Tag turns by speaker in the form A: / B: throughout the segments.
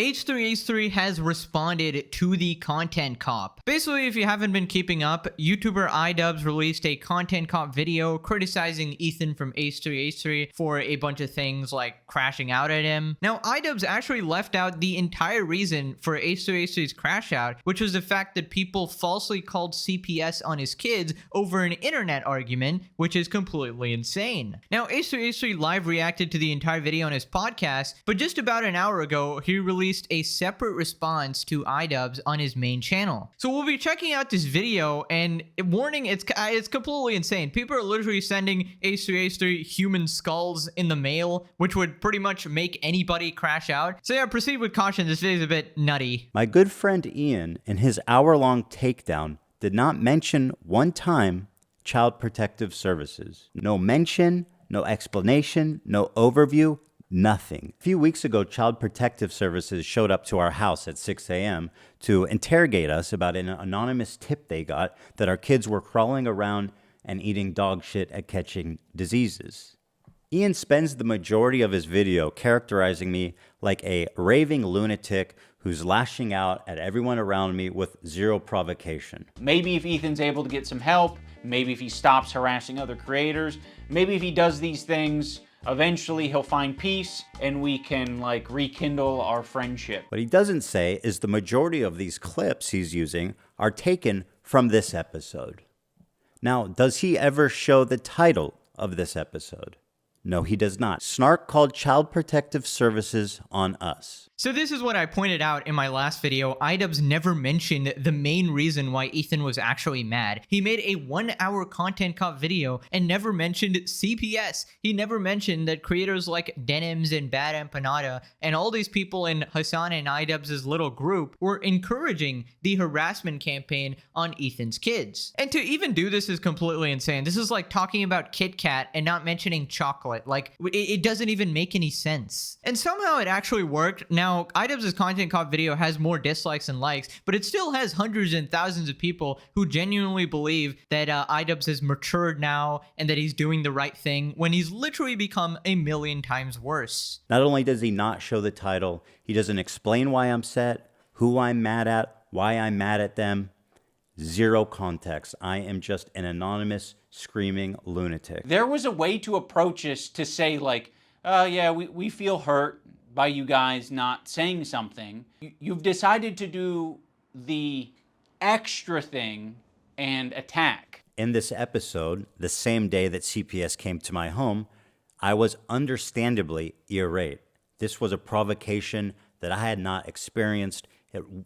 A: H3H3 has responded to the content cop. Basically, if you haven't been keeping up, YouTuber Idubbbz released a content cop video criticizing Ethan from H3H3 for a bunch of things like crashing out at him. Now, Idubbbz actually left out the entire reason for H3H3's crash out, which was the fact that people falsely called CPS on his kids over an internet argument, which is completely insane. Now, H3H3 live reacted to the entire video on his podcast, but just about an hour ago, he released a separate response to Idubbbz on his main channel. So we'll be checking out this video, and warning, it's completely insane. People are literally sending H3H3 human skulls in the mail, which would pretty much make anybody crash out. So yeah, proceed with caution. This video is a bit nutty.
B: My good friend Ian, in his hour-long takedown, did not mention one time Child Protective Services. No mention, no explanation, no overview, nothing. A few weeks ago, Child Protective Services showed up to our house at 6 a.m. to interrogate us about an anonymous tip they got that our kids were crawling around and eating dog shit at catching diseases. Ian spends the majority of his video characterizing me like a raving lunatic who's lashing out at everyone around me with zero provocation.
C: Maybe if Ethan's able to get some help, maybe if he stops harassing other creators, maybe if he does these things, eventually he'll find peace and we can like rekindle our friendship.
B: What he doesn't say is the majority of these clips he's using are taken from this episode. Now, does he ever show the title of this episode? No, he does not. Snark called Child Protective Services on us.
A: So this is what I pointed out in my last video. Idubbbz never mentioned the main reason why Ethan was actually mad. He made a 1-hour content cop video and never mentioned CPS. He never mentioned that creators like Denims and Bad Empanada and all these people in Hasan and Idubbbz's little group were encouraging the harassment campaign on Ethan's kids. And to even do this is completely insane. This is like talking about Kit Kat and not mentioning chocolate. Like, it doesn't even make any sense. And somehow it actually worked. Now, Idubbbz's content cop video has more dislikes than likes, but it still has hundreds and thousands of people who genuinely believe that Idubbbz has matured now and that he's doing the right thing when he's literally become a million times worse.
B: Not only does he not show the title, he doesn't explain why I'm upset, who I'm mad at, why I'm mad at them. Zero context. I am just an anonymous screaming lunatic.
C: There was a way to approach this to say like, yeah, we feel hurt by you guys not saying something. You've decided to do the extra thing and attack.
B: In this episode, the same day that CPS came to my home, I was understandably irate. This was a provocation that I had not experienced.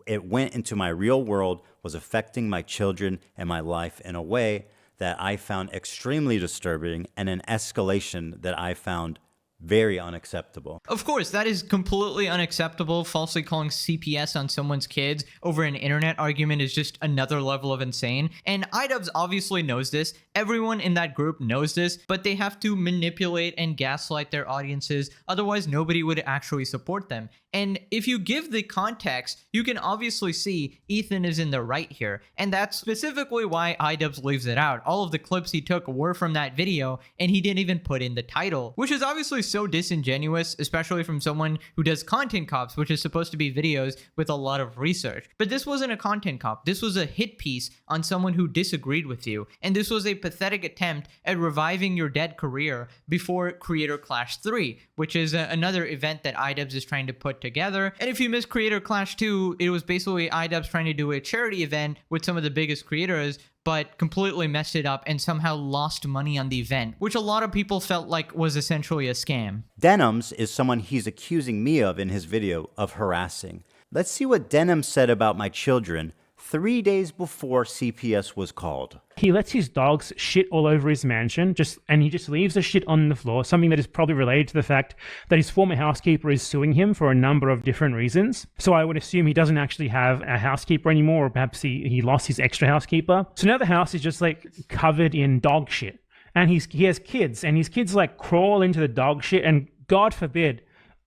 B: It went into my real world, was affecting my children and my life in a way that I found extremely disturbing and an escalation that I found very unacceptable.
A: Of course, that is completely unacceptable. Falsely calling CPS on someone's kids over an internet argument is just another level of insane. And Idubbbz obviously knows this. Everyone in that group knows this, but they have to manipulate and gaslight their audiences. Otherwise, nobody would actually support them. And if you give the context, you can obviously see Ethan is in the right here. And that's specifically why Idubbbz leaves it out. All of the clips he took were from that video, and he didn't even put in the title, which is obviously so disingenuous, especially from someone who does content cops, which is supposed to be videos with a lot of research. But this wasn't a content cop. This was a hit piece on someone who disagreed with you. And this was a pathetic attempt at reviving your dead career before Creator Clash 3, which is another event that Idubbbz is trying to put together. And if you missed Creator Clash 2, it was basically Idubbbz trying to do a charity event with some of the biggest creators, but completely messed it up and somehow lost money on the event, which a lot of people felt like was essentially a scam.
B: Denims is someone he's accusing me of in his video of harassing. Let's see what Denims said about my children 3 days before CPS was called.
D: He lets his dogs shit all over his mansion, and he just leaves the shit on the floor, something that is probably related to the fact that his former housekeeper is suing him for a number of different reasons. So I would assume he doesn't actually have a housekeeper anymore, or perhaps he lost his extra housekeeper. So now the house is just like covered in dog shit. And he has kids, and his kids like crawl into the dog shit, and God forbid,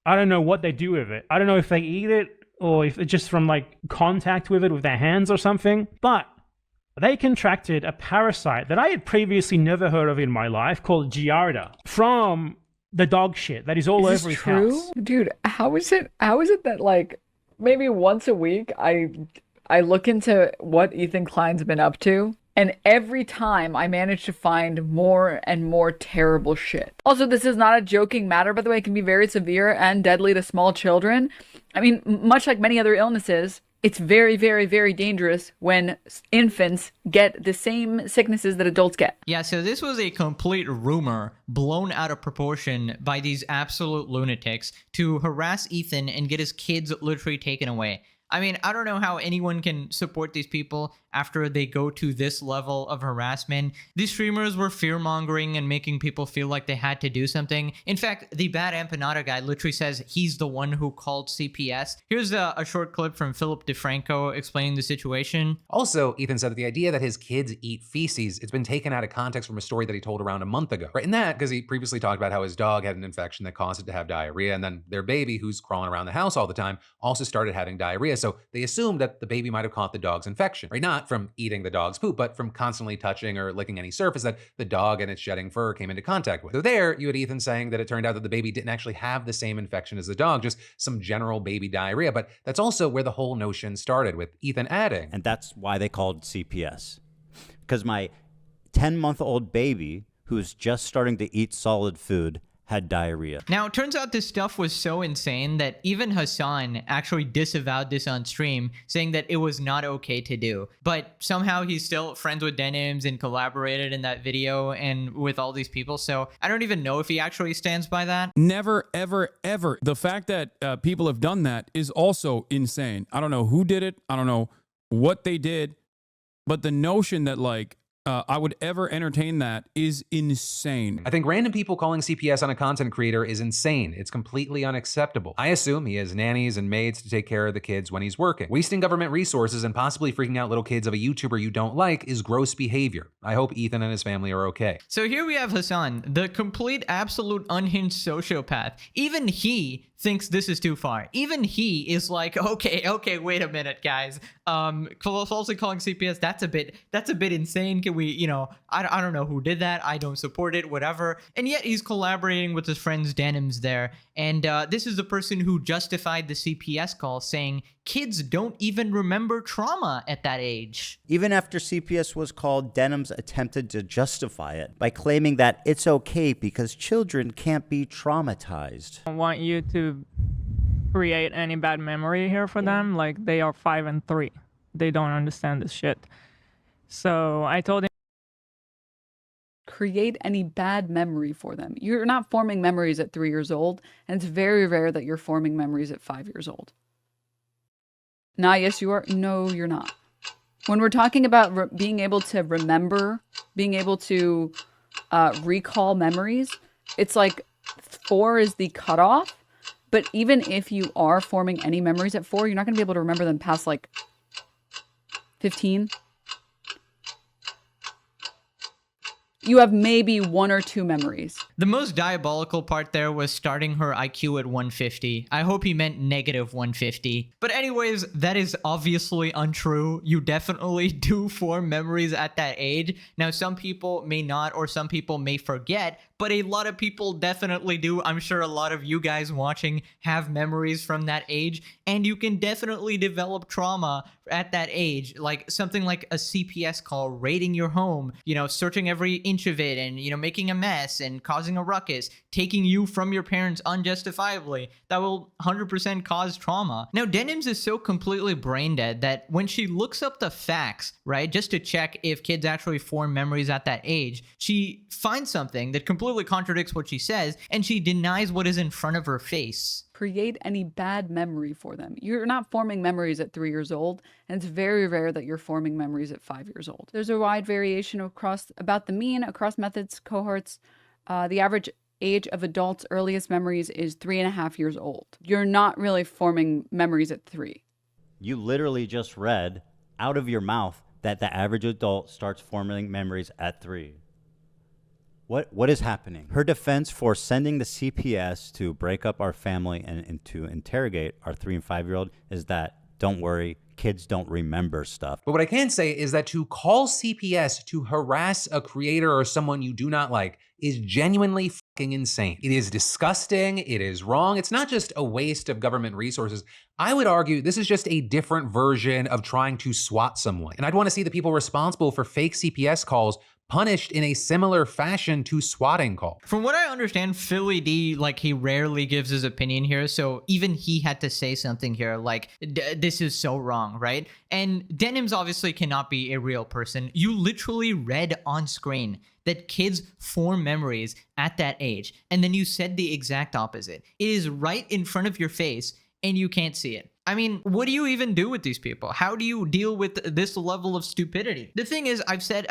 D: I don't know what they do with it. I don't know if they eat it, or if it's just from like contact with it with their hands or something. But they contracted a parasite that I had previously never heard of in my life called Giardia from the dog shit that is all over his house.
E: Dude, how is it that like maybe once a week, I look into what Ethan Klein's been up to, and every time I manage to find more and more terrible shit. Also, this is not a joking matter, by the way. It can be very severe and deadly to small children. I mean, much like many other illnesses, it's very, very, very dangerous when infants get the same sicknesses that adults get.
A: Yeah, so this was a complete rumor blown out of proportion by these absolute lunatics to harass Ethan and get his kids literally taken away. I mean, I don't know how anyone can support these people after they go to this level of harassment. These streamers were fear-mongering and making people feel like they had to do something. In fact, the bad empanada guy literally says he's the one who called CPS. Here's a short clip from Philip DeFranco explaining the situation.
F: Also, Ethan said that the idea that his kids eat feces, it's been taken out of context from a story that he told around a month ago. Right in that, because he previously talked about how his dog had an infection that caused it to have diarrhea, and then their baby, who's crawling around the house all the time, also started having diarrhea. So they assumed that the baby might have caught the dog's infection, right? Not from eating the dog's poop, but from constantly touching or licking any surface that the dog and its shedding fur came into contact with. So there, you had Ethan saying that it turned out that the baby didn't actually have the same infection as the dog, just some general baby diarrhea. But that's also where the whole notion started, with Ethan adding.
B: And that's why they called CPS. Because my 10-month-old baby, who's just starting to eat solid food, had diarrhea.
A: Now, it turns out this stuff was so insane that even Hasan actually disavowed this on stream, saying that it was not okay to do. But somehow he's still friends with Denims and collaborated in that video and with all these people. So I don't even know if he actually stands by that.
G: Never, ever, ever. The fact that people have done that is also insane. I don't know who did it. I don't know what they did. But the notion that, like, I would ever entertain that is insane.
F: I think random people calling CPS on a content creator is insane. It's completely unacceptable. I assume he has nannies and maids to take care of the kids when he's working. Wasting government resources and possibly freaking out little kids of a YouTuber you don't like is gross behavior. I hope Ethan and his family are okay.
A: So here we have Hasan, the complete, absolute, unhinged sociopath. Even he thinks this is too far. Even he is like, okay, wait a minute, guys. Falsely calling CPS, that's a bit insane. Can we, you know, I don't know who did that. I don't support it, whatever. And yet he's collaborating with his friends Denims there. And this is the person who justified the CPS call, saying kids don't even remember trauma at that age.
B: Even after CPS was called, Denims attempted to justify it by claiming that it's okay because children can't be traumatized.
H: I don't want you to create any bad memory here for them. Like, they are 5 and 3. They don't understand this shit. So I told him,
E: create any bad memory for them. You're not forming memories at 3 years old, and it's very rare that you're forming memories at 5 years old. Nah, yes, you are. No, you're not. When we're talking about being able to remember, being able to recall memories, it's like 4 is the cutoff. But even if you are forming any memories at 4, you're not going to be able to remember them past like 15. You have maybe 1 or 2 memories.
A: The most diabolical part there was starting her IQ at 150. I hope he meant negative 150. But anyways, that is obviously untrue. You definitely do form memories at that age. Now, some people may not, or some people may forget, but a lot of people definitely do. I'm sure a lot of you guys watching have memories from that age, and you can definitely develop trauma at that age, like something like a CPS call, raiding your home, you know, searching every inch of it and, you know, making a mess and causing a ruckus, taking you from your parents unjustifiably. That will 100% cause trauma. Now, Denims is so completely brain dead that when she looks up the facts, right, just to check if kids actually form memories at that age, she finds something that completely contradicts what she says, and she denies what is in front of her face.
E: Create any bad memory for them. You're not forming memories at 3 years old, and it's very rare that you're forming memories at 5 years old. There's a wide variation across across methods, cohorts. The average age of adults' earliest memories is 3.5 years old. You're not really forming memories at 3.
B: You literally just read out of your mouth that the average adult starts forming memories at 3. What is happening? Her defense for sending the CPS to break up our family and to interrogate our 3 and 5-year-old is that, don't worry, kids don't remember stuff.
F: But what I can say is that to call CPS to harass a creator or someone you do not like is genuinely insane. It is disgusting. It is wrong. It's not just a waste of government resources. I would argue this is just a different version of trying to swat someone. And I'd want to see the people responsible for fake CPS calls punished in a similar fashion to swatting calls.
A: From what I understand, Philly D, like, he rarely gives his opinion here, so even he had to say something here, like, this is so wrong, right? And Denims obviously cannot be a real person. You literally read on screen that kids form memories at that age, and then you said the exact opposite. It is right in front of your face, and you can't see it. I mean, what do you even do with these people? How do you deal with this level of stupidity? The thing is, I've said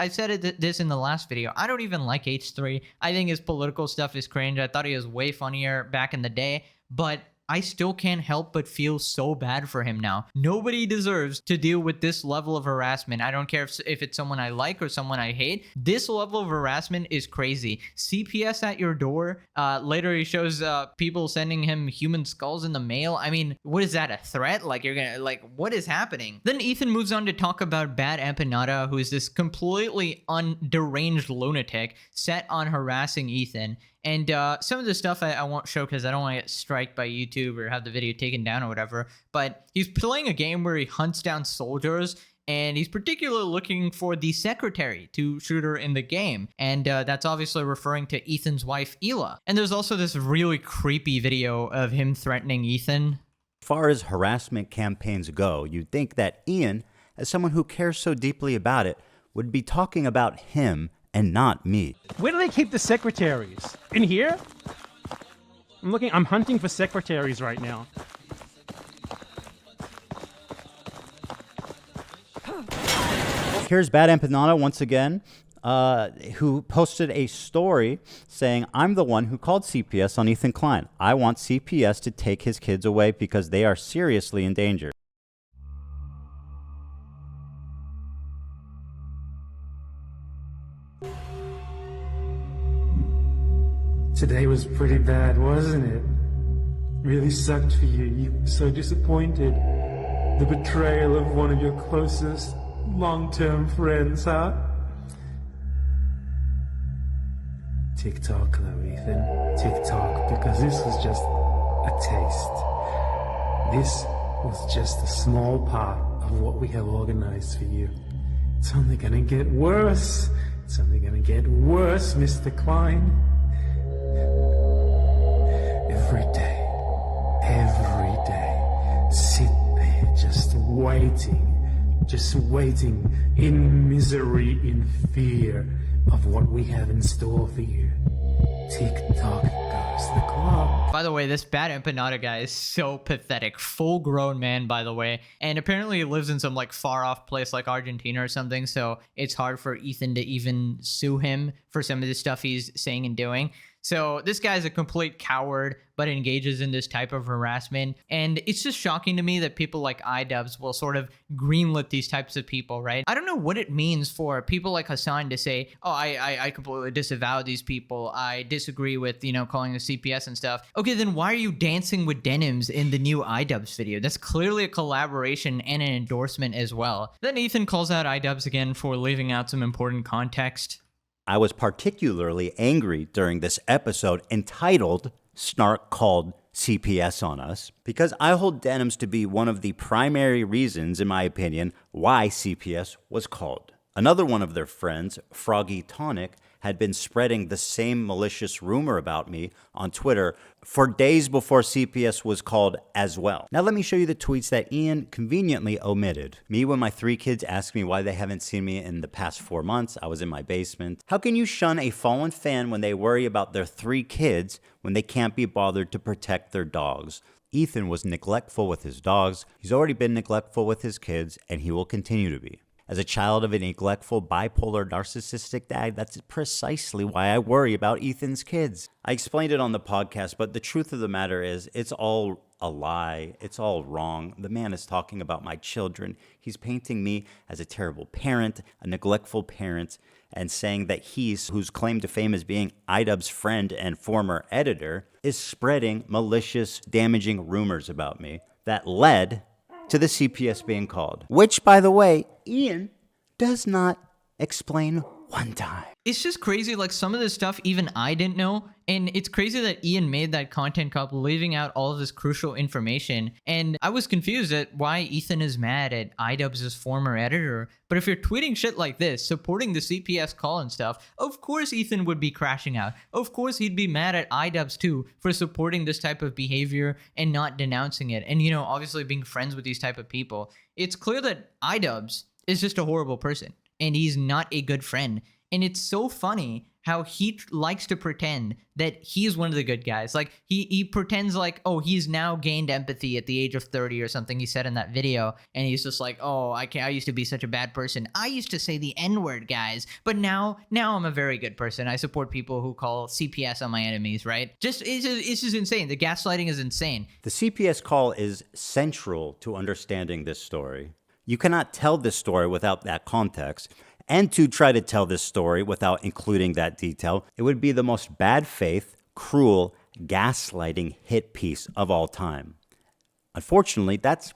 A: this in the last video. I don't even like H3. I think his political stuff is cringe. I thought he was way funnier back in the day, but I still can't help but feel so bad for him now. Nobody deserves to deal with this level of harassment. I don't care if it's someone I like or someone I hate. This level of harassment is crazy. CPS at your door. Later he shows people sending him human skulls in the mail. I mean, what is that, a threat? Like, you're gonna, like, what is happening? Then Ethan moves on to talk about Bad Empanada, who is this completely deranged lunatic set on harassing Ethan. And some of the stuff I won't show because I don't want to get striked by YouTube or have the video taken down or whatever. But he's playing a game where he hunts down soldiers, and he's particularly looking for the secretary to shoot her in the game. And that's obviously referring to Ethan's wife, Hila. And there's also this really creepy video of him threatening Ethan.
B: As far as harassment campaigns go, you'd think that Ian, as someone who cares so deeply about it, would be talking about him and not me.
D: Where do they keep the secretaries? In here? I'm hunting for secretaries right now.
B: Here's Bad Empanada once again, who posted a story saying, I'm the one who called CPS on Ethan Klein. I want CPS to take his kids away because they are seriously in danger.
I: Today was pretty bad, wasn't it? Really sucked for you. You were so disappointed. The betrayal of one of your closest long-term friends, huh? Tick-tock, though, Ethan. Tick-tock, because this was just a taste. This was just a small part of what we have organized for you. It's only gonna get worse. It's only gonna get worse, Mr. Klein. Every day, sit there just waiting in misery, in fear of what we have in store for you. Tick-tock goes the clock.
A: By the way, this Bad Empanada guy is so pathetic. Full-grown man, by the way. And apparently he lives in some, like, far-off place like Argentina or something, so it's hard for Ethan to even sue him for some of the stuff he's saying and doing. So this guy's a complete coward, but engages in this type of harassment. And it's just shocking to me that people like Idubbbz will sort of greenlit these types of people, right? I don't know what it means for people like Hasan to say, oh, I completely disavow these people. I disagree with, calling the CPS and stuff. Okay, then why are you dancing with Denims in the new Idubbbz video? That's clearly a collaboration and an endorsement as well. Then Ethan calls out Idubbbz again for leaving out some important context.
B: I was particularly angry during this episode entitled Snark Called CPS on Us because I hold Denims to be one of the primary reasons, in my opinion, why CPS was called. Another one of their friends, Froggy Tonic, had been spreading the same malicious rumor about me on Twitter for days before CPS was called as well. Now let me show you the tweets that Ian conveniently omitted. Me when my 3 kids ask me why they haven't seen me in the past 4 months. I was in my basement. How can you shun a fallen fan when they worry about their 3 kids when they can't be bothered to protect their dogs? Ethan was neglectful with his dogs. He's already been neglectful with his kids, and he will continue to be. As a child of a neglectful, bipolar, narcissistic dad, that's precisely why I worry about Ethan's kids. I explained it on the podcast, but the truth of the matter is, it's all a lie. It's all wrong. The man is talking about my children. He's painting me as a terrible parent, a neglectful parent, and saying that he's, whose claim to fame as being Idubbbz's friend and former editor, is spreading malicious, damaging rumors about me that led to the CPS being called. Which, by the way, Ian does not explain one time.
A: It's just crazy. Like, some of this stuff even I didn't know. And it's crazy that Ian made that content cop, leaving out all of this crucial information. And I was confused at why Ethan is mad at Idubbbz' former editor. But if you're tweeting shit like this, supporting the CPS call and stuff, of course Ethan would be crashing out. Of course he'd be mad at Idubbbz too for supporting this type of behavior and not denouncing it. And, you know, obviously being friends with these type of people. It's clear that Idubbbz is just a horrible person and he's not a good friend. And it's so funny how he likes to pretend that he's one of the good guys. Like, he pretends like, oh, he's now gained empathy at the age of 30 or something he said in that video. And he's just like, oh, I used to be such a bad person. I used to say the N-word, guys. But now I'm a very good person. I support people who call CPS on my enemies, right? It's just insane. The gaslighting is insane.
B: The CPS call is central to understanding this story. You cannot tell this story without that context. And to try to tell this story without including that detail, it would be the most bad faith, cruel, gaslighting hit piece of all time. Unfortunately, that's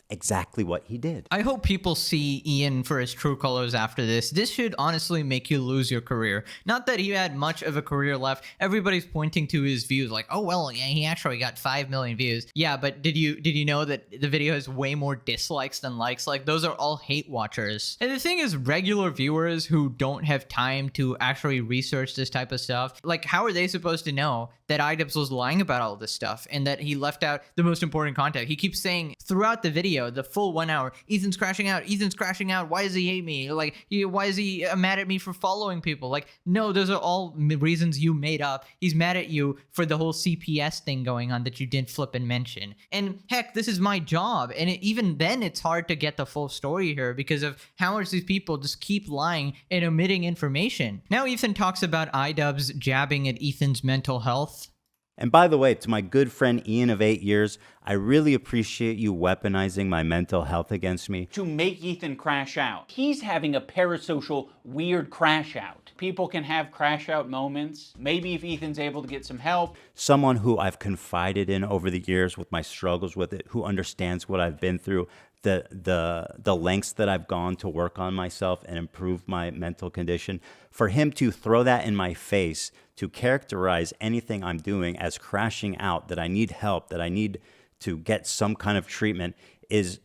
B: exactly what he did.
A: I hope people see Ian for his true colors after this. This should honestly make you lose your career. Not that he had much of a career left. Everybody's pointing to his views like, oh, well, yeah, he actually got 5 million views. Yeah, but did you know that the video has way more dislikes than likes? Like, those are all hate watchers. And the thing is, regular viewers who don't have time to actually research this type of stuff, like, how are they supposed to know that Idubbbz was lying about all this stuff and that he left out the most important content? He keeps saying throughout the video, the full 1 hour, Ethan's crashing out, why does he hate me? Like, why is he mad at me for following people? Like, no, those are all reasons you made up. He's mad at you for the whole CPS thing going on that you didn't flip and mention. And heck, this is my job, and even then it's hard to get the full story here because of how much these people just keep lying and omitting information. Now Ethan talks about Idubbbz jabbing at Ethan's mental health.
B: And by the way, to my good friend Ian of 8 years, I really appreciate you weaponizing my mental health against me.
C: To make Ethan crash out. He's having a parasocial, weird crash out. People can have crash out moments. Maybe if Ethan's able to get some help.
B: Someone who I've confided in over the years with my struggles with it, who understands what I've been through, the lengths that I've gone to work on myself and improve my mental condition. For him to throw that in my face, to characterize anything I'm doing as crashing out, that I need help, that I need to get some kind of treatment, is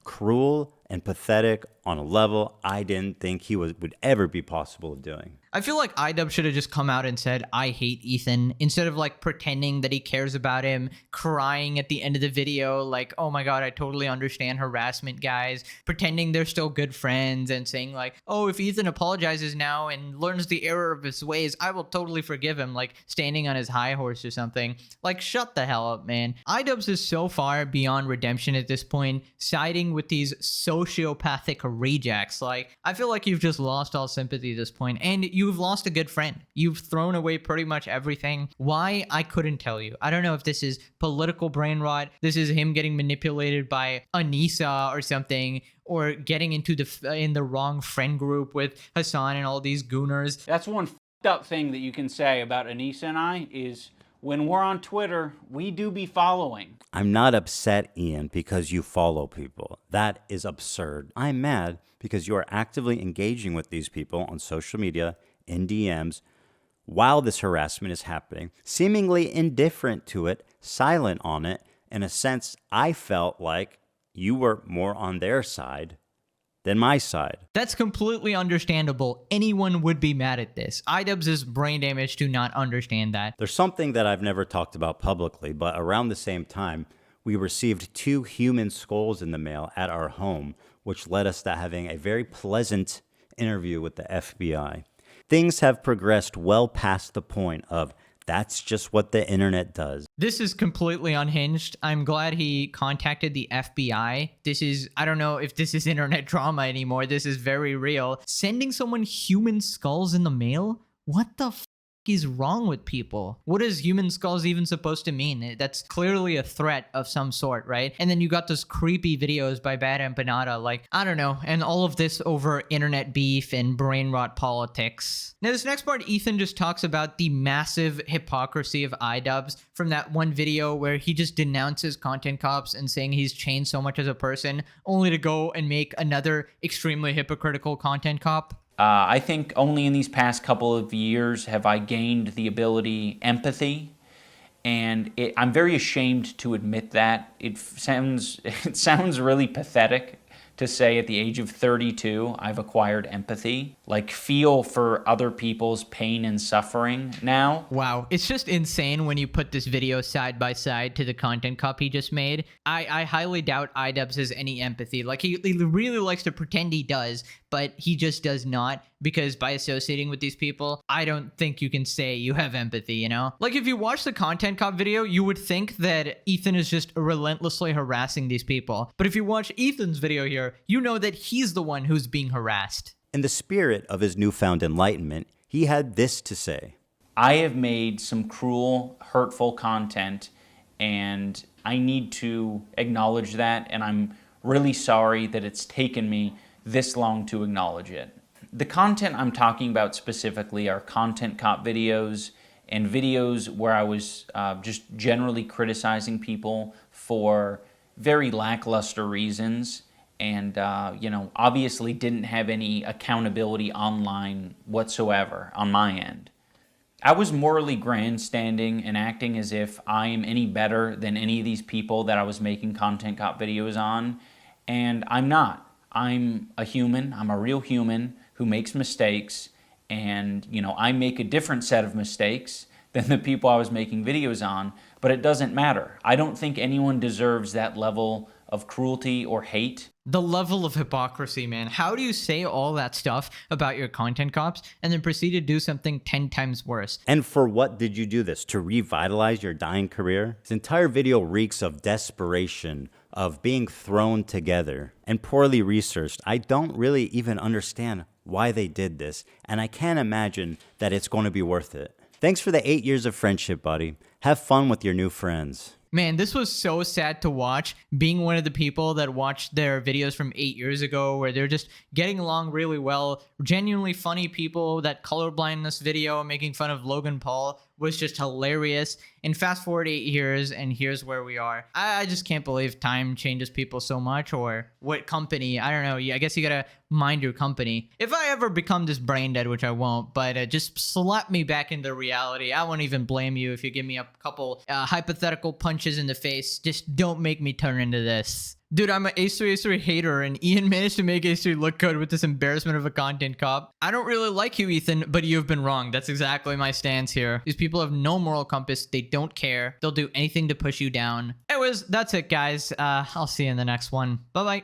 B: cruel and pathetic on a level I didn't think he would ever be possible of doing.
A: I feel like Idubbbz should have just come out and said, I hate Ethan, instead of like pretending that he cares about him, crying at the end of the video like, oh my god, I totally understand harassment, guys, pretending they're still good friends and saying like, oh, if Ethan apologizes now and learns the error of his ways, I will totally forgive him, like standing on his high horse or something. Like, shut the hell up, man. Idubbbz is so far beyond redemption at this point, siding with these sociopathic rejects. Like, I feel like you've just lost all sympathy at this point, and you've lost a good friend. You've thrown away pretty much everything. Why? I couldn't tell you. I don't know if this is political brain rot, this is him getting manipulated by Anissa or something, or getting into the wrong friend group with Hasan and all these gooners.
C: That's one f***ed up thing that you can say about Anissa and I is when we're on Twitter, we do be following.
B: I'm not upset, Ian, because you follow people. That is absurd. I'm mad because you are actively engaging with these people on social media, in DMs, while this harassment is happening, seemingly indifferent to it, silent on it. In a sense, I felt like you were more on their side than my side.
A: That's completely understandable. Anyone would be mad at this. Idubbbz is brain damaged to not understand that.
B: There's something that I've never talked about publicly, but around the same time, we received 2 human skulls in the mail at our home, which led us to having a very pleasant interview with the FBI. Things have progressed well past the point of that's just what the internet does.
A: This is completely unhinged. I'm glad he contacted the FBI. This is, I don't know if this is internet drama anymore. This is very real. Sending someone human skulls in the mail? What the f is wrong with people? What is human skulls even supposed to mean? That's clearly a threat of some sort, right? And then you got those creepy videos by Bad Empanada, like, I don't know, and all of this over internet beef and brain rot politics. Now this next part, Ethan just talks about the massive hypocrisy of Idubbbz from that one video where he just denounces content cops and saying he's changed so much as a person, only to go and make another extremely hypocritical content cop.
C: I think only in these past couple of years have I gained the ability, empathy, and I'm very ashamed to admit that. It sounds really pathetic to say at the age of 32, I've acquired empathy, like feel for other people's pain and suffering now.
A: Wow, it's just insane when you put this video side by side to the content cop he just made. I highly doubt Idubbbz has any empathy. Like, he really likes to pretend he does, but he just does not, because by associating with these people, I don't think you can say you have empathy, you know? Like, if you watch the content cop video, you would think that Ethan is just relentlessly harassing these people. But if you watch Ethan's video here, you know that he's the one who's being harassed.
B: In the spirit of his newfound enlightenment, he had this to say.
C: I have made some cruel, hurtful content, and I need to acknowledge that, and I'm really sorry that it's taken me this long to acknowledge it. The content I'm talking about specifically are content cop videos and videos where I was just generally criticizing people for very lackluster reasons, and you know, obviously didn't have any accountability online whatsoever on my end. I was morally grandstanding and acting as if I am any better than any of these people that I was making content cop videos on, and I'm not. I'm a human, I'm a real human who makes mistakes, and you know, I make a different set of mistakes than the people I was making videos on, but it doesn't matter. I don't think anyone deserves that level of cruelty or hate.
A: The level of hypocrisy, man. How do you say all that stuff about your content cops and then proceed to do something 10 times worse?
B: And for what did you do this? To revitalize your dying career? This entire video reeks of desperation, of being thrown together, and poorly researched. I don't really even understand why they did this, and I can't imagine that it's going to be worth it. Thanks for the 8 years of friendship, buddy. Have fun with your new friends.
A: Man, this was so sad to watch, being one of the people that watched their videos from 8 years ago where they're just getting along really well. Genuinely funny people. That colorblindness video making fun of Logan Paul was just hilarious. And fast forward 8 years and here's where we are. I just can't believe time changes people so much, or what company. I don't know. I guess you gotta mind your company. If I ever become this brain dead, which I won't, but just slap me back into reality. I won't even blame you if you give me a couple hypothetical punches in the face. Just don't make me turn into this. Dude, I'm an H3H3 hater, and Ian managed to make H3 look good with this embarrassment of a content cop. I don't really like you, Ethan, but you've been wrong. That's exactly my stance here. These people have no moral compass. They don't care. They'll do anything to push you down. Anyways, that's it, guys. I'll see you in the next one. Bye-bye.